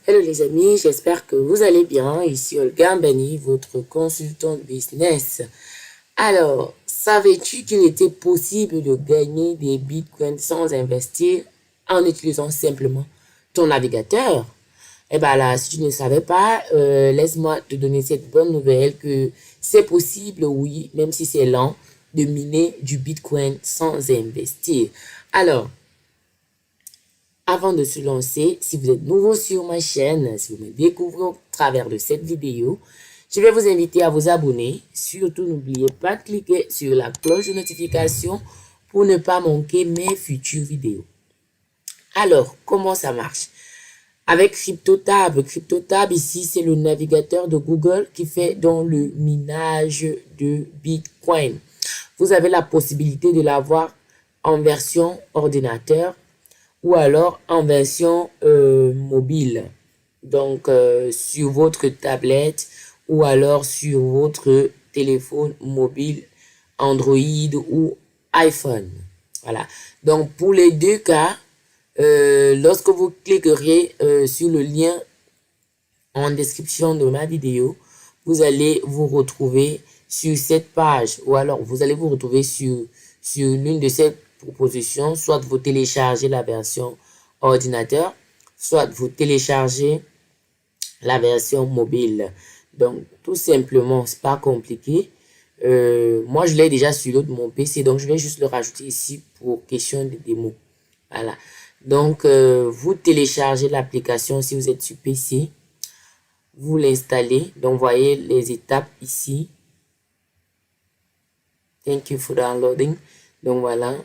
Hello les amis, j'espère que vous allez bien. Ici Olga Mbani, votre consultant business. Alors, savais-tu qu'il était possible de gagner des bitcoins sans investir en utilisant simplement ton navigateur? Eh bien là, si tu ne savais pas, laisse-moi te donner cette bonne nouvelle que c'est possible, oui, même si c'est lent, de miner du bitcoin sans investir. Alors, avant de se lancer, si vous êtes nouveau sur ma chaîne, si vous me découvrez au travers de cette vidéo, je vais vous inviter à vous abonner. Surtout, n'oubliez pas de cliquer sur la cloche de notification pour ne pas manquer mes futures vidéos. Alors, comment ça marche? Avec CryptoTab. CryptoTab, ici, c'est le navigateur de Google qui fait dans le minage de Bitcoin. Vous avez la possibilité de l'avoir en version ordinateur ou alors en version mobile. Donc, sur votre tablette ou alors sur votre téléphone mobile Android ou iPhone. Voilà. Donc, pour les deux cas, lorsque vous cliquerez sur le lien en description de ma vidéo, vous allez vous retrouver sur cette page ou alors vous allez vous retrouver sur l'une de ces propositions, soit vous téléchargez la version ordinateur, soit vous téléchargez la version mobile. Donc, tout simplement, c'est pas compliqué. Moi, je l'ai déjà sur mon PC, donc je vais juste le rajouter ici pour question de démo. Voilà. Donc, vous téléchargez l'application si vous êtes sur PC. Vous l'installez. Donc, voyez les étapes ici. Thank you for downloading. Donc, voilà.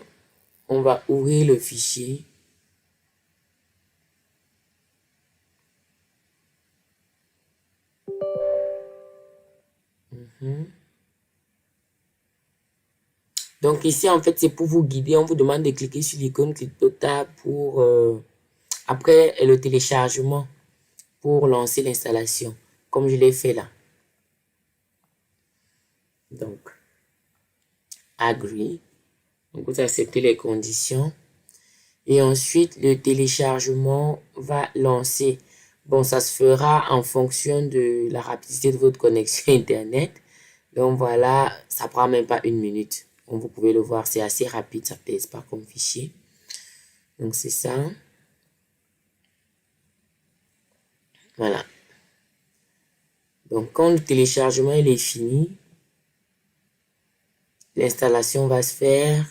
On va ouvrir le fichier. Donc, ici, en fait, c'est pour vous guider. On vous demande de cliquer sur l'icône CryptoTab pour, après le téléchargement, pour lancer l'installation, comme je l'ai fait là. Donc, agree. Donc, vous acceptez les conditions. Et ensuite, le téléchargement va lancer. Bon, ça se fera en fonction de la rapidité de votre connexion Internet. Donc, voilà, ça prend même pas une minute. Donc, vous pouvez le voir, c'est assez rapide, ça pèse pas comme fichier. Donc, c'est ça. Voilà. Donc, quand le téléchargement il est fini, l'installation va se faire.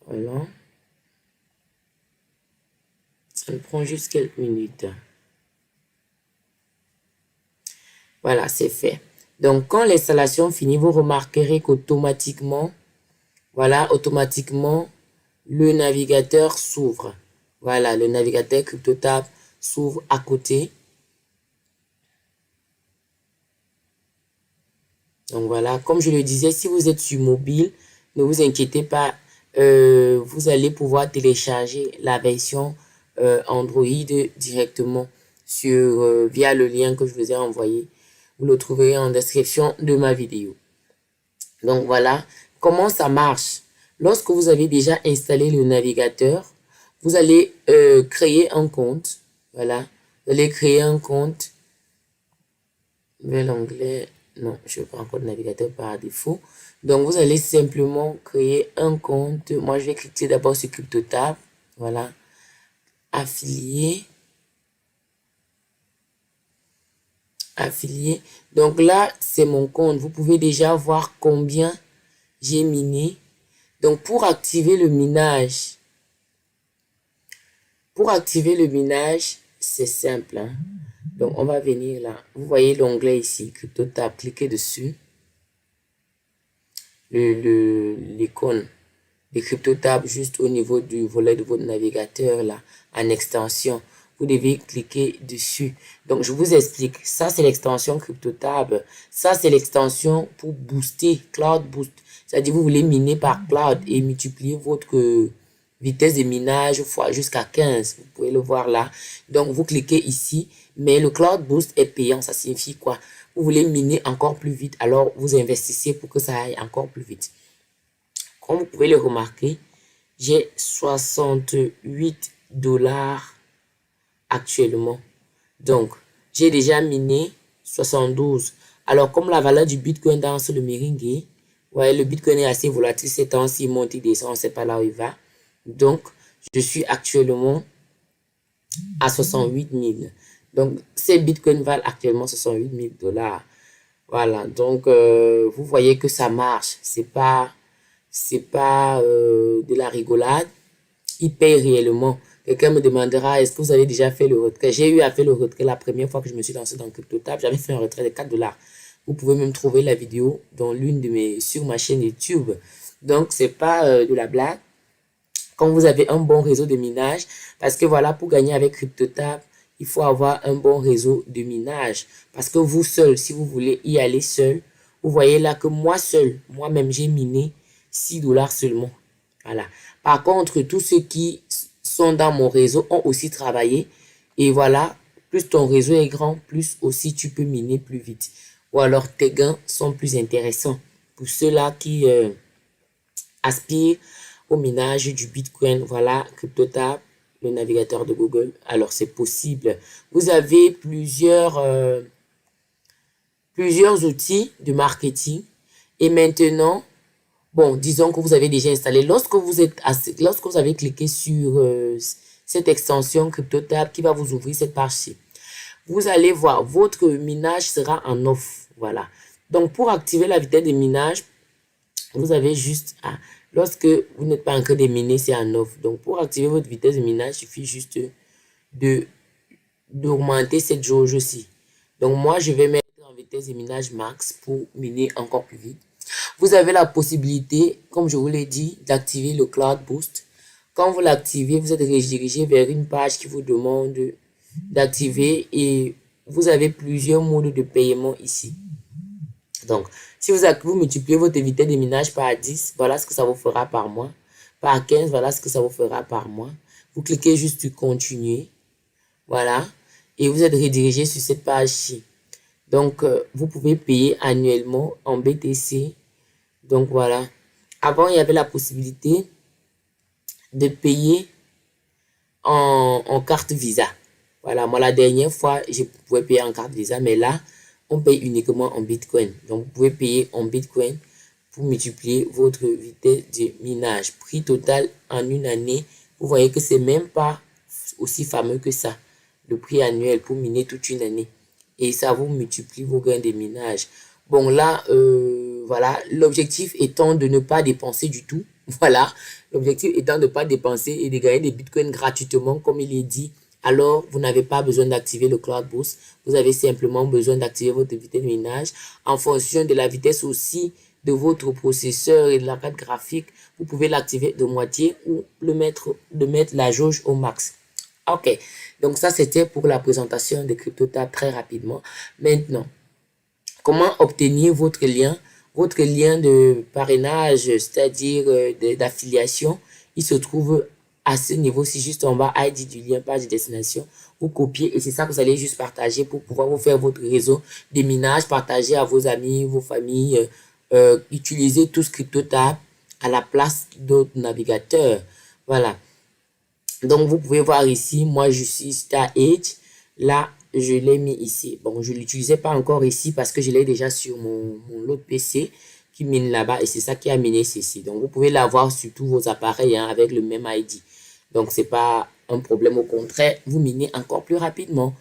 Voilà. Ça prend juste quelques minutes. Voilà, c'est fait. Donc, quand l'installation finit, vous remarquerez qu'automatiquement, voilà, automatiquement, le navigateur s'ouvre. Voilà, le navigateur CryptoTab s'ouvre à côté. Donc voilà, comme je le disais, si vous êtes sur mobile, ne vous inquiétez pas, vous allez pouvoir télécharger la version Android directement via le lien que je vous ai envoyé. Vous le trouverez en description de ma vidéo. Donc voilà, comment ça marche. Lorsque vous avez déjà installé le navigateur, vous allez créer un compte. Voilà, vous allez créer un compte. L'onglet, non, je ne veux pas encore le navigateur par défaut. Donc, vous allez simplement créer un compte. Moi, je vais cliquer d'abord sur CryptoTab. Voilà. Affilié. Affilié. Donc là, c'est mon compte. Vous pouvez déjà voir combien j'ai miné. Donc, pour activer le minage, c'est simple. Hein? Donc, on va venir là. Vous voyez l'onglet ici, CryptoTab. Cliquez dessus. L'icône de CryptoTab juste au niveau du volet de votre navigateur là, en extension. Vous devez cliquer dessus. Donc, je vous explique. Ça, c'est l'extension CryptoTab. Ça, c'est l'extension pour booster, Cloud Boost. C'est-à-dire, vous voulez miner par cloud et multiplier votre vitesse de minage fois jusqu'à 15. Vous pouvez le voir là. Donc, vous cliquez ici. Mais le Cloud Boost est payant. Ça signifie quoi? Vous voulez miner encore plus vite. Alors, vous investissez pour que ça aille encore plus vite. Comme vous pouvez le remarquer, j'ai 68 $ actuellement. Donc, j'ai déjà miné 72. Alors, comme la valeur du Bitcoin dans le meringue, ouais, le Bitcoin est assez volatile ces temps-ci, il monte, il descend, on ne sait pas là où il va. Donc, je suis actuellement à 68 000. Donc, ces bitcoins valent actuellement 68 000 dollars. Voilà. Donc, vous voyez que ça marche. C'est pas de la rigolade. Il paye réellement. Quelqu'un me demandera, est-ce que vous avez déjà fait le retrait? J'ai eu à faire le retrait la première fois que je me suis lancé dans CryptoTab. J'avais fait un retrait de 4 dollars. Vous pouvez même trouver la vidéo sur ma chaîne YouTube. Donc, c'est pas de la blague. Quand vous avez un bon réseau de minage, parce que voilà, pour gagner avec CryptoTab, il faut avoir un bon réseau de minage. Parce que vous seul, si vous voulez y aller seul, vous voyez là que moi seul, moi-même, j'ai miné 6 dollars seulement. Voilà. Par contre, tous ceux qui sont dans mon réseau ont aussi travaillé. Et voilà, plus ton réseau est grand, plus aussi tu peux miner plus vite. Ou alors tes gains sont plus intéressants. Pour ceux-là qui aspirent au minage du Bitcoin, voilà, CryptoTab, le navigateur de Google. Alors, c'est possible. Vous avez plusieurs outils de marketing. Et maintenant, bon, disons que vous avez déjà installé. Lorsque vous avez cliqué sur cette extension CryptoTab qui va vous ouvrir cette page-ci, vous allez voir, votre minage sera en off. Voilà. Donc, pour activer la vitesse de minage, vous avez juste à, lorsque vous n'êtes pas en train de miner, c'est en off. Donc, pour activer votre vitesse de minage, il suffit juste d'augmenter cette jauge-ci. Donc, moi, je vais mettre en vitesse de minage max pour miner encore plus vite. Vous avez la possibilité, comme je vous l'ai dit, d'activer le Cloud Boost. Quand vous l'activez, vous êtes redirigé vers une page qui vous demande d'activer et vous avez plusieurs modes de paiement ici. Donc, si vous multipliez votre vitesse de minage par 10, voilà ce que ça vous fera par mois. Par 15, voilà ce que ça vous fera par mois. Vous cliquez juste sur continuer. Voilà. Et vous êtes redirigé sur cette page-ci. Donc, vous pouvez payer annuellement en BTC. Donc, voilà. Avant, il y avait la possibilité de payer en carte Visa. Voilà, moi la dernière fois, je pouvais payer en carte Visa, mais là, on paye uniquement en Bitcoin. Donc, vous pouvez payer en Bitcoin pour multiplier votre vitesse de minage. Prix total en une année, vous voyez que c'est même pas aussi fameux que ça. Le prix annuel pour miner toute une année. Et ça vous multiplie vos gains de minage. Bon, là, voilà, l'objectif étant de ne pas dépenser du tout. Voilà, l'objectif étant de ne pas dépenser et de gagner des bitcoins gratuitement, comme il est dit. Alors, vous n'avez pas besoin d'activer le Cloud Boost. Vous avez simplement besoin d'activer votre vitesse de minage. En fonction de la vitesse aussi de votre processeur et de la carte graphique, vous pouvez l'activer de moitié ou de mettre la jauge au max. Ok, donc ça c'était pour la présentation de CryptoTab très rapidement. Maintenant, comment obtenir votre lien? Votre lien de parrainage, c'est-à-dire d'affiliation, il se trouve à ce niveau-ci, juste en bas, ID du lien, page de destination. Vous copiez et c'est ça que vous allez juste partager pour pouvoir vous faire votre réseau de minage, partager à vos amis, vos familles, utiliser tout CryptoTab à la place d'autres navigateurs. Voilà. Donc, vous pouvez voir ici, moi, je suis Star Edge. Là, je l'ai mis ici. Bon, je ne l'utilisais pas encore ici parce que je l'ai déjà sur mon autre PC qui mine là-bas et c'est ça qui a miné ceci. Donc, vous pouvez l'avoir sur tous vos appareils hein, avec le même ID. Donc, c'est pas un problème. Au contraire, vous minez encore plus rapidement.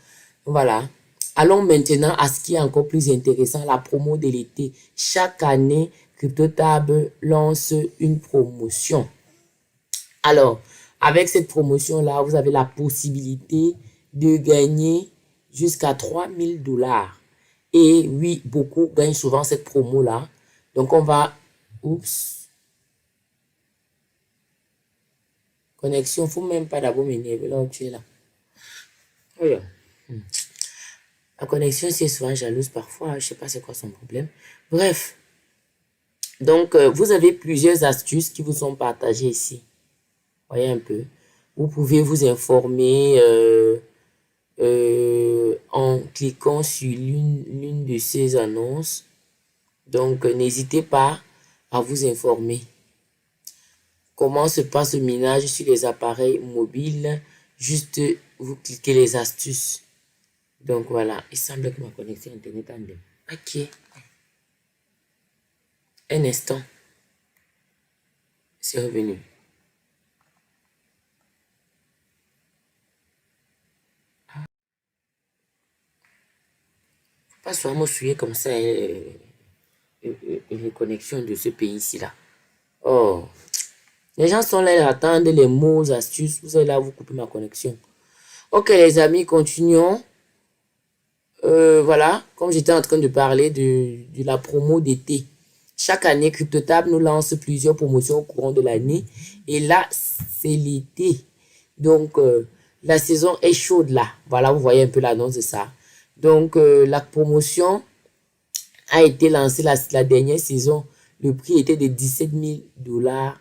Voilà. Allons maintenant à ce qui est encore plus intéressant, la promo de l'été. Chaque année, CryptoTab lance une promotion. Alors, avec cette promotion-là, vous avez la possibilité de gagner jusqu'à 3000 dollars. Et oui, beaucoup gagnent souvent cette promo-là. Donc, on va... Oups. Connexion, il ne faut même pas d'abord m'énerver là où tu es là. Oui. La connexion, c'est souvent jalouse parfois. Je ne sais pas c'est quoi son problème. Bref. Donc, vous avez plusieurs astuces qui vous sont partagées ici. Voyez un peu. Vous pouvez vous informer en cliquant sur l'une de ces annonces. Donc, n'hésitez pas à vous informer. Comment se passe le minage sur les appareils mobiles? Juste, vous cliquez les astuces. Donc voilà, il semble que ma connexion internet en deux. Ok. Un instant, c'est revenu. Pas seulement souiller comme ça les connexions de ce pays-ci là. Oh, les gens sont là, ils attendent les mots, astuces. Vous allez là, vous coupez ma connexion. Ok, les amis, continuons. Voilà, comme j'étais en train de parler de la promo d'été. Chaque année, CryptoTab nous lance plusieurs promotions au courant de l'année. Et là, c'est l'été. Donc, la saison est chaude là. Voilà, vous voyez un peu l'annonce de ça. Donc, la promotion a été lancée la dernière saison. Le prix était de 17 000 $,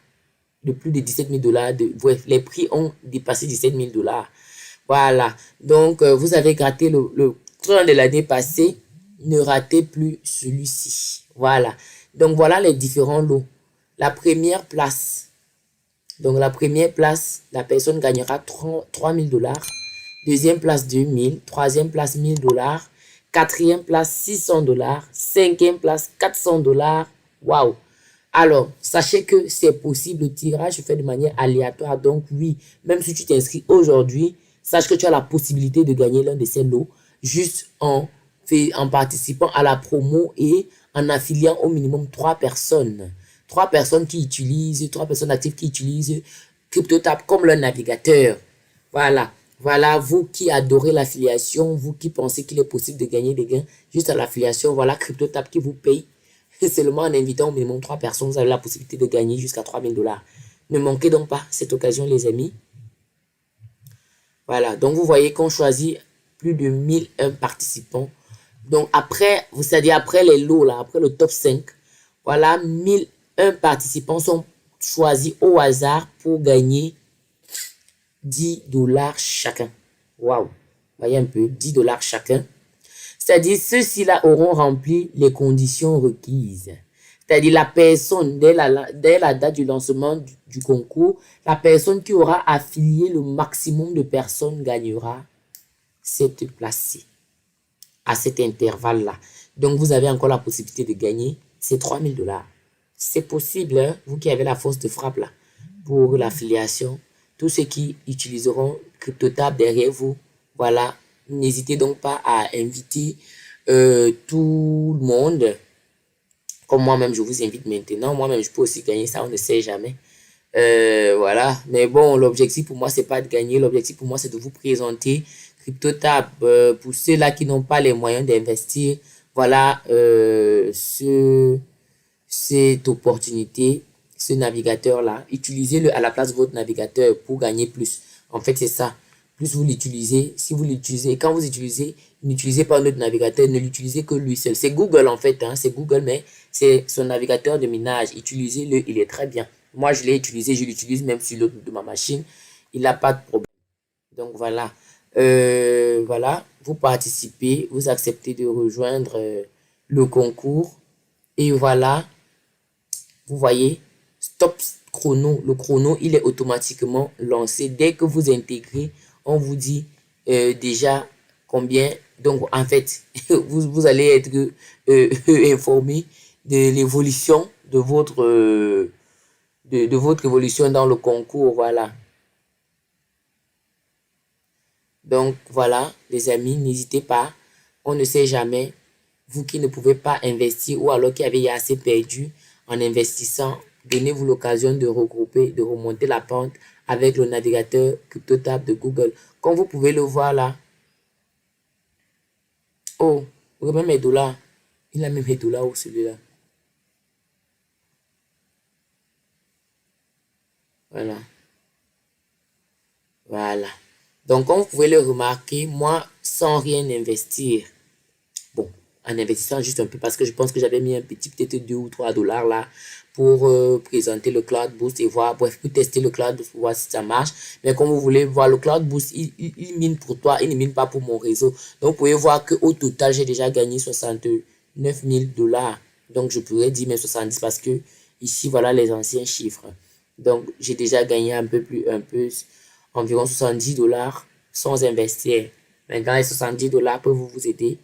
de plus de 17 000 $. Bref, les prix ont dépassé 17 000 $. Voilà. Donc, vous avez gratté le train de l'année passée. Ne ratez plus celui-ci. Voilà. Donc, voilà les différents lots. La première place. Donc, la première place, la personne gagnera 3 000 $. Deuxième place, 2 000. Troisième place, 1 000 $. Quatrième place, 600 $. Cinquième place, 400 $. Waouh! Alors, sachez que c'est possible, le tirage se fait de manière aléatoire. Donc, oui, même si tu t'inscris aujourd'hui, sache que tu as la possibilité de gagner l'un de ces lots juste en participant à la promo et en affiliant au minimum 3 personnes. 3 personnes qui utilisent, 3 personnes actives qui utilisent CryptoTab comme leur navigateur. Voilà. Voilà, vous qui adorez l'affiliation, vous qui pensez qu'il est possible de gagner des gains juste à l'affiliation, voilà CryptoTab qui vous paye seulement en invitant au minimum 3 personnes, vous avez la possibilité de gagner jusqu'à 3 000 $. Ne manquez donc pas cette occasion, les amis. Voilà, donc vous voyez qu'on choisit plus de 1001 participants. Donc après, c'est-à-dire après les lots, là, après le top 5, voilà, 1001 participants sont choisis au hasard pour gagner 10 $ chacun. Waouh, voyez un peu, 10 $ chacun. C'est-à-dire, ceux-ci-là auront rempli les conditions requises. C'est-à-dire, la personne, dès la date du lancement du concours, la personne qui aura affilié le maximum de personnes gagnera cette place-ci, à cet intervalle-là. Donc, vous avez encore la possibilité de gagner ces 3 000 $. C'est possible, hein, vous qui avez la force de frappe là, pour l'affiliation. Tous ceux qui utiliseront CryptoTab derrière vous, voilà, n'hésitez donc pas à inviter tout le monde. Comme moi-même, je vous invite maintenant. Moi-même, je peux aussi gagner ça, on ne sait jamais. Voilà. Mais bon, l'objectif pour moi, c'est pas de gagner. L'objectif pour moi, c'est de vous présenter CryptoTab. Pour ceux-là qui n'ont pas les moyens d'investir, voilà cette opportunité, ce navigateur-là. Utilisez-le à la place de votre navigateur pour gagner plus. En fait, c'est ça. Plus vous l'utilisez, si vous l'utilisez, quand vous utilisez, n'utilisez pas notre navigateur, ne l'utilisez que lui seul. C'est Google en fait, hein, c'est Google, mais c'est son navigateur de minage. Utilisez-le, il est très bien. Moi, je l'ai utilisé, je l'utilise même sur l'autre de ma machine. Il n'a pas de problème. Donc voilà. Voilà, vous participez, vous acceptez de rejoindre le concours. Et voilà, vous voyez, stop chrono. Le chrono, il est automatiquement lancé. Dès que vous intégrez, on vous dit déjà combien. Donc, en fait, vous allez être informé de l'évolution de votre évolution dans le concours. Voilà. Donc, voilà, les amis, n'hésitez pas. On ne sait jamais. Vous qui ne pouvez pas investir ou alors qui avez assez perdu en investissant, donnez-vous l'occasion de regrouper, de remonter la pente avec le navigateur CryptoTab de Google. Comme vous pouvez le voir là. Oh, regardez mes dollars. Il a même mes dollars ou celui-là. Voilà. Voilà. Donc, comme vous pouvez le remarquer, moi, sans rien investir, bon, en investissant juste un peu parce que je pense que j'avais mis un petit, peut-être 2 ou 3 $ là pour présenter le Cloud Boost et voir, bref, pour tester le Cloud Boost pour voir si ça marche. Mais comme vous voulez voir, le Cloud Boost, il mine pour toi, il ne mine pas pour mon réseau. Donc, vous pouvez voir qu'au total, j'ai déjà gagné 69 000 $. Donc, je pourrais dire même 70 parce que ici, voilà les anciens chiffres. Donc, j'ai déjà gagné un peu, environ 70 $. sans investir. Maintenant, les 70 dollars peuvent vous aider,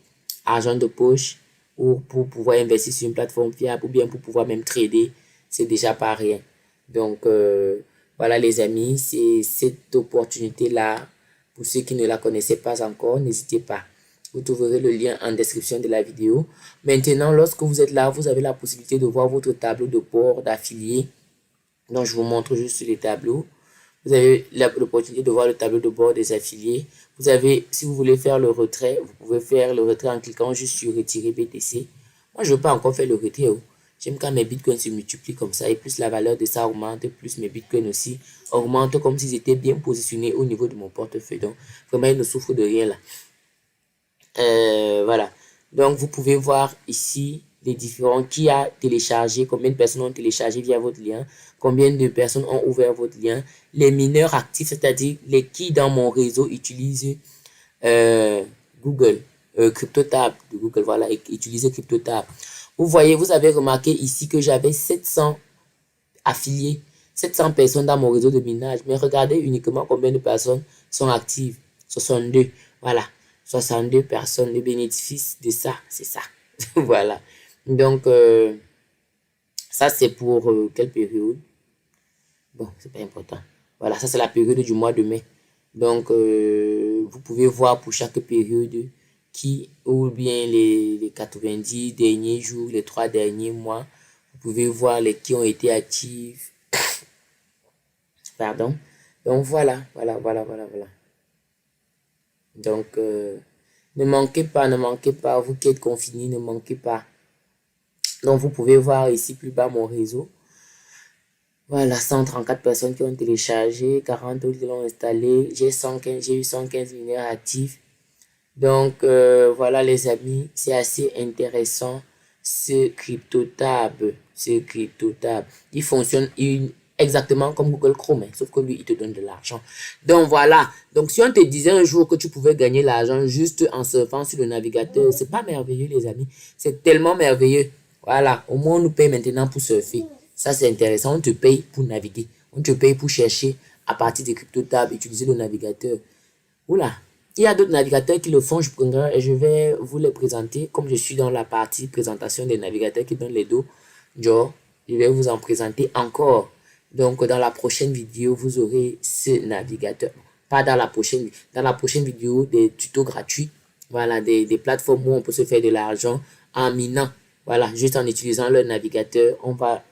argent de poche, ou pour pouvoir investir sur une plateforme fiable, ou bien pour pouvoir même trader, c'est déjà pas rien. Donc, voilà les amis, c'est cette opportunité-là. Pour ceux qui ne la connaissaient pas encore, n'hésitez pas. Vous trouverez le lien en description de la vidéo. Maintenant, lorsque vous êtes là, vous avez la possibilité de voir votre tableau de bord d'affiliés. Donc, je vous montre juste les tableaux. Vous avez l'opportunité de voir le tableau de bord des affiliés. Vous avez, si vous voulez faire le retrait, vous pouvez faire le retrait en cliquant juste sur retirer BTC. Moi, je ne veux pas encore faire le retrait. J'aime quand mes bitcoins se multiplient comme ça et plus la valeur de ça augmente, plus mes bitcoins aussi augmentent comme s'ils étaient bien positionnés au niveau de mon portefeuille. Donc, vraiment, ils ne souffrent de rien là. Voilà. Donc, vous pouvez voir ici les différents qui a téléchargé, combien de personnes ont téléchargé via votre lien, combien de personnes ont ouvert votre lien, les mineurs actifs, c'est-à-dire les qui dans mon réseau utilisent Google, CryptoTab de Google, voilà, utilisez CryptoTab. Vous voyez, vous avez remarqué ici que j'avais 700 affiliés, 700 personnes dans mon réseau de minage, mais regardez uniquement combien de personnes sont actives, 62, voilà. 62 personnes, le bénéfice de ça, c'est ça. Voilà. Donc, ça, c'est pour quelle période? Bon, c'est pas important. Voilà, ça, c'est la période du mois de mai. Donc, vous pouvez voir pour chaque période qui, ou bien les 90 derniers jours, les 3 derniers mois. Vous pouvez voir les qui ont été actifs. Pardon. Donc, voilà. Donc, ne manquez pas, vous qui êtes confinés, ne manquez pas. Donc, vous pouvez voir ici plus bas mon réseau. Voilà, 134 personnes qui ont téléchargé, 40 autres qui l'ont installé. J'ai eu 115 mineurs actifs. Donc, voilà les amis, c'est assez intéressant ce CryptoTab. Il fonctionne exactement comme Google Chrome, hein, sauf que lui, il te donne de l'argent. Donc, voilà. Donc, si on te disait un jour que tu pouvais gagner l'argent juste en surfant sur le navigateur, c'est pas merveilleux, les amis. C'est tellement merveilleux. Voilà. Au moins, on nous paye maintenant pour surfer. Ça, c'est intéressant. On te paye pour naviguer. On te paye pour chercher à partir de CryptoTab, utiliser le navigateur. Oula. Il y a d'autres navigateurs qui le font, je vais vous les présenter. Comme je suis dans la partie présentation des navigateurs qui donnent les dos, je vais vous en présenter encore. Donc, dans la prochaine vidéo, vous aurez ce navigateur. Pas dans la prochaine vidéo, des tutos gratuits. Voilà, des plateformes où on peut se faire de l'argent en minant. Voilà, juste en utilisant leur navigateur, on va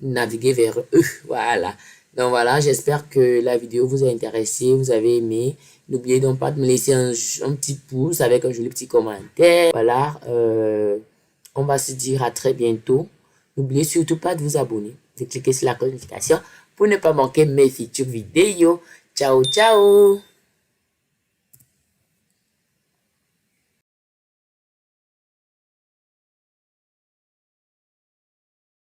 naviguer vers eux. Voilà. Donc voilà, j'espère que la vidéo vous a intéressé, vous avez aimé. N'oubliez donc pas de me laisser un petit pouce avec un joli petit commentaire. Voilà, on va se dire à très bientôt. N'oubliez surtout pas de vous abonner, de cliquer sur la cloche de notification pour ne pas manquer mes futures vidéos. Ciao, ciao!